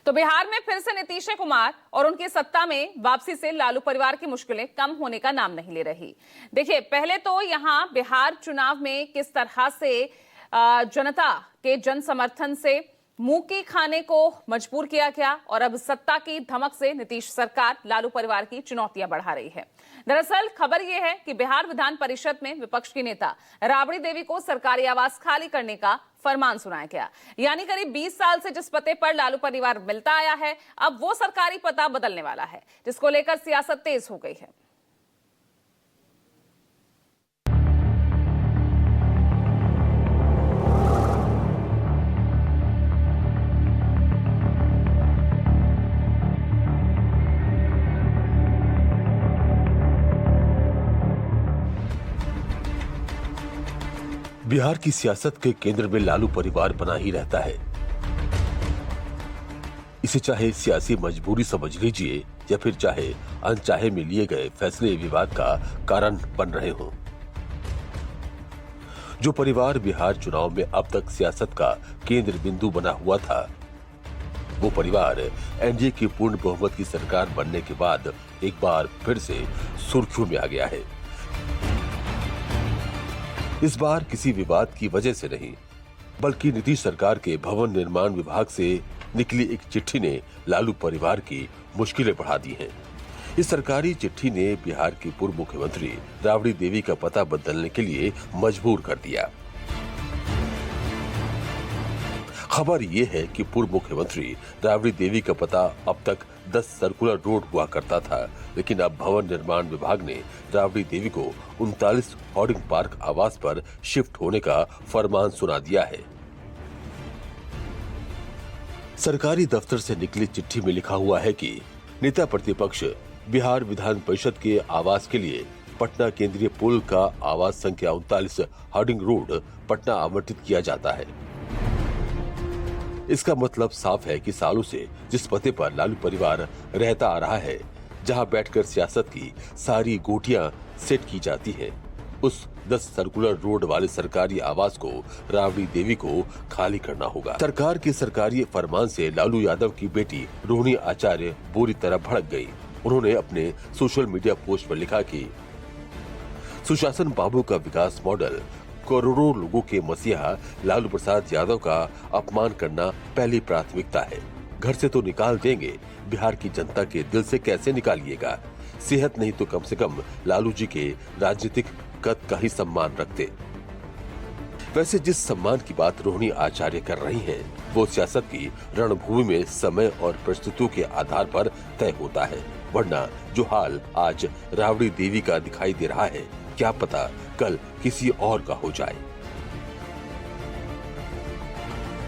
तो बिहार में फिर से नीतीश कुमार और उनकी सत्ता में वापसी से लालू परिवार की मुश्किलें कम होने का नाम नहीं ले रही। देखिए, पहले तो यहां बिहार चुनाव में किस तरह से जनता के जन समर्थन से मुंह की खाने को मजबूर किया गया और अब सत्ता की धमक से नीतीश सरकार लालू परिवार की चुनौतियां बढ़ा रही है। दरअसल खबर यह है कि बिहार विधान परिषद में विपक्ष की नेता राबड़ी देवी को सरकारी आवास खाली करने का फरमान सुनाया गया। यानी करीब 20 साल से जिस पते पर लालू परिवार मिलता आया है, अब वो सरकारी पता बदलने वाला है, जिसको लेकर सियासत तेज हो गई है। बिहार की सियासत के केंद्र में लालू परिवार बना ही रहता है। इसे चाहे सियासी मजबूरी समझ लीजिए या फिर चाहे अनचाहे में लिए गए फैसले विवाद का कारण बन रहे हों। जो परिवार बिहार चुनाव में अब तक सियासत का केंद्र बिंदु बना हुआ था, वो परिवार एनडीए की पूर्ण बहुमत की सरकार बनने के बाद एक बार फिर से सुर्खियों में आ गया है। इस बार किसी विवाद की वजह से नहीं, बल्कि नीतीश सरकार के भवन निर्माण विभाग से निकली एक चिट्ठी ने लालू परिवार की मुश्किलें बढ़ा दी हैं। इस सरकारी चिट्ठी ने बिहार की पूर्व मुख्यमंत्री राबड़ी देवी का पता बदलने के लिए मजबूर कर दिया। खबर यह है कि पूर्व मुख्यमंत्री राबड़ी देवी का पता अब तक 10 सर्कुलर रोड हुआ करता था, लेकिन अब भवन निर्माण विभाग ने राबड़ी देवी को 39 होर्डिंग पार्क आवास पर शिफ्ट होने का फरमान सुना दिया है। सरकारी दफ्तर से निकली चिट्ठी में लिखा हुआ है कि नेता प्रतिपक्ष बिहार विधान परिषद के आवास के लिए पटना केंद्रीय पुल का आवास संख्या 39 होर्डिंग रोड पटना आवंटित किया जाता है। इसका मतलब साफ है कि सालों से जिस पते पर लालू परिवार रहता आ रहा है, जहां बैठकर सियासत की सारी गोटियां सेट की जाती हैं, उस 10 सर्कुलर रोड वाले सरकारी आवास को राबड़ी देवी को खाली करना होगा। सरकार के सरकारी फरमान से लालू यादव की बेटी रोहिणी आचार्य बुरी तरह भड़क गई। उन्होंने अपने सोशल मीडिया पोस्ट पर लिखा कि सुशासन बाबू का विकास मॉडल, करोड़ों लोगों के मसीहा लालू प्रसाद यादव का अपमान करना पहली प्राथमिकता है। घर से तो निकाल देंगे, बिहार की जनता के दिल से कैसे निकालिएगा? सेहत नहीं तो कम से कम लालू जी के राजनीतिक कद का ही सम्मान रखते। वैसे जिस सम्मान की बात रोहिणी आचार्य कर रही हैं, वो सियासत की रणभूमि में समय और परिस्थितियों के आधार पर तय होता है, वरना जो हाल आज राबड़ी देवी का दिखाई दे रहा है, क्या पता कल किसी और का हो जाए।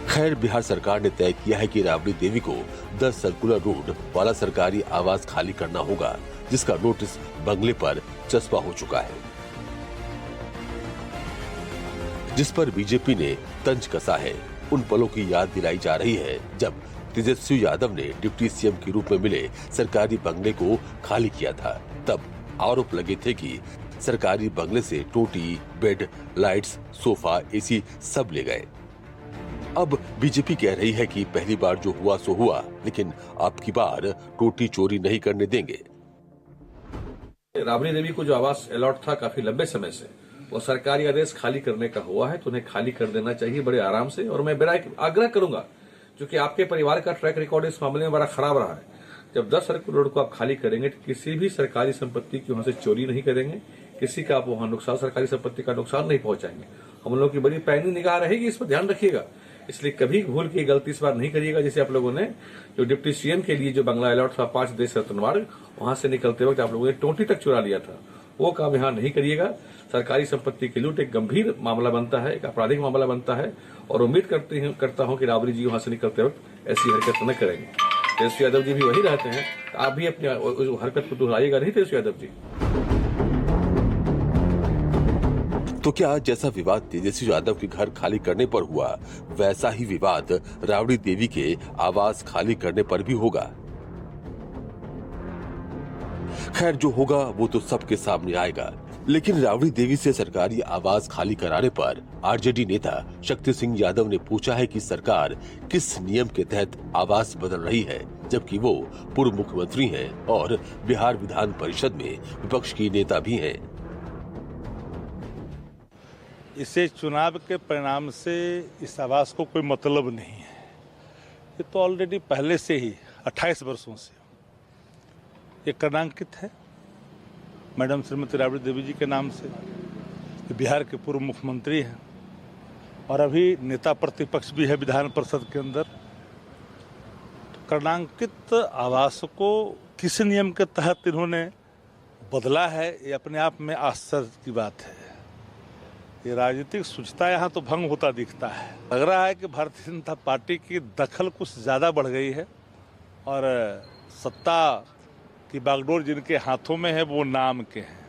खैर, बिहार सरकार ने तय किया है कि राबड़ी देवी को 10 सर्कुलर रोड वाला सरकारी आवास खाली करना होगा, जिसका नोटिस बंगले पर चस्पा हो चुका है, जिस पर बीजेपी ने तंज कसा है। उन पलों की याद दिलाई जा रही है जब तेजस्वी यादव ने डिप्टी सीएम के रूप में मिले सरकारी बंगले को खाली किया था। तब आरोप लगे थे कि सरकारी बंगले से टोटी, बेड, लाइट्स, सोफा, एसी सब ले गए। अब बीजेपी कह रही है कि पहली बार जो हुआ सो हुआ, लेकिन अब की बार टोटी चोरी नहीं करने देंगे। राबड़ी देवी को जो आवास अलॉट था काफी लंबे समय से, वो सरकारी आदेश खाली करने का हुआ है, तो उन्हें खाली कर देना चाहिए बड़े आराम से। और मैं बड़ा आग्रह करूंगा, क्योंकि आपके परिवार का ट्रैक रिकॉर्ड इस मामले में बड़ा खराब रहा है। जब 10 सर्कुलर रोड को आप खाली करेंगे तो किसी भी सरकारी संपत्ति की वहां से चोरी नहीं करेंगे, किसी का आप वहां नुकसान, सरकारी संपत्ति का नुकसान नहीं पहुंचाएंगे। हम लोगों की बड़ी पैनी निगाह रहेगी, इस पर ध्यान रखिएगा। इसलिए कभी भूल की गलती इस बार नहीं करिएगा। जैसे आप लोगों ने जो डिप्टी सीएम के लिए जो बंगला अलॉट था 5 देश रत्न मार्ग, वहां से निकलते वक्त आप लोगों ने टोटी तक चुरा लिया था, वो काम यहाँ नहीं करिएगा। सरकारी संपत्ति की लूट एक गंभीर मामला बनता है, एक आपराधिक मामला बनता है, और उम्मीद करता हूँ कि राबड़ी जी वहां से निकलते वक्त ऐसी हरकत न करेंगे। तेजस्वी यादव जी भी वही रहते हैं, आप भी अपनी हरकत को दोहराइएगा नहीं तेजस्वी यादव जी। तो क्या जैसा विवाद तेजस्वी यादव के घर खाली करने पर हुआ, वैसा ही विवाद राबड़ी देवी के आवास खाली करने पर भी होगा? खैर, जो होगा वो तो सबके सामने आएगा। लेकिन राबड़ी देवी से सरकारी आवास खाली कराने पर आरजेडी नेता शक्ति सिंह यादव ने पूछा है कि सरकार किस नियम के तहत आवास बदल रही है, जबकि वो पूर्व मुख्यमंत्री हैं और बिहार विधान परिषद में विपक्ष की नेता भी हैं। इसे चुनाव के परिणाम से इस आवास को कोई मतलब नहीं है। ये तो ऑलरेडी पहले से ही 28 वर्षों से ये क्रमांकित है मैडम श्रीमती राबड़ी देवी जी के नाम से। ये बिहार के पूर्व मुख्यमंत्री हैं और अभी नेता प्रतिपक्ष भी है विधान परिषद के अंदर। तो क्रमांकित आवास को किस नियम के तहत इन्होंने बदला है, ये अपने आप में आश्चर्य की बात है। ये राजनीतिक शुचिता यहाँ तो भंग होता दिखता है। लग रहा है कि भारतीय जनता पार्टी की दखल कुछ ज़्यादा बढ़ गई है और सत्ता की बागडोर जिनके हाथों में है वो नाम के हैं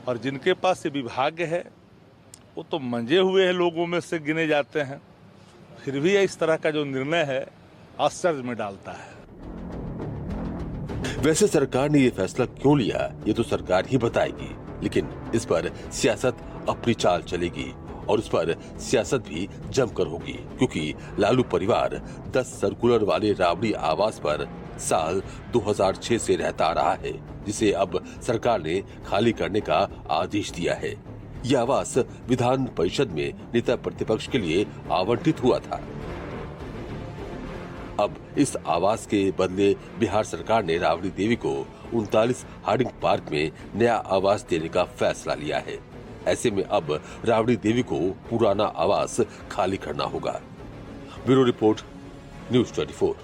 और जिनके पास ये विभाग है वो तो मंजे हुए हैं लोगों में से गिने जाते हैं। फिर भी इस तरह का जो निर्णय है आश्चर्य में डालता है। वैसे सरकार ने ये फैसला क्यों लिया ये तो सरकार ही बताएगी, लेकिन इस पर सियासत अपनी चाल चलेगी और उस पर सियासत भी जमकर होगी, क्योंकि लालू परिवार 10 सर्कुलर वाले राबड़ी आवास पर साल 2006 से रहता आ रहा है, जिसे अब सरकार ने खाली करने का आदेश दिया है। यह आवास विधान परिषद में नेता प्रतिपक्ष के लिए आवंटित हुआ था। अब इस आवास के बदले बिहार सरकार ने राबड़ी देवी को 39 हार्डिंग पार्क में नया आवास देने का फैसला लिया है। ऐसे में अब राबड़ी देवी को पुराना आवास खाली करना होगा। Bureau report, news 24।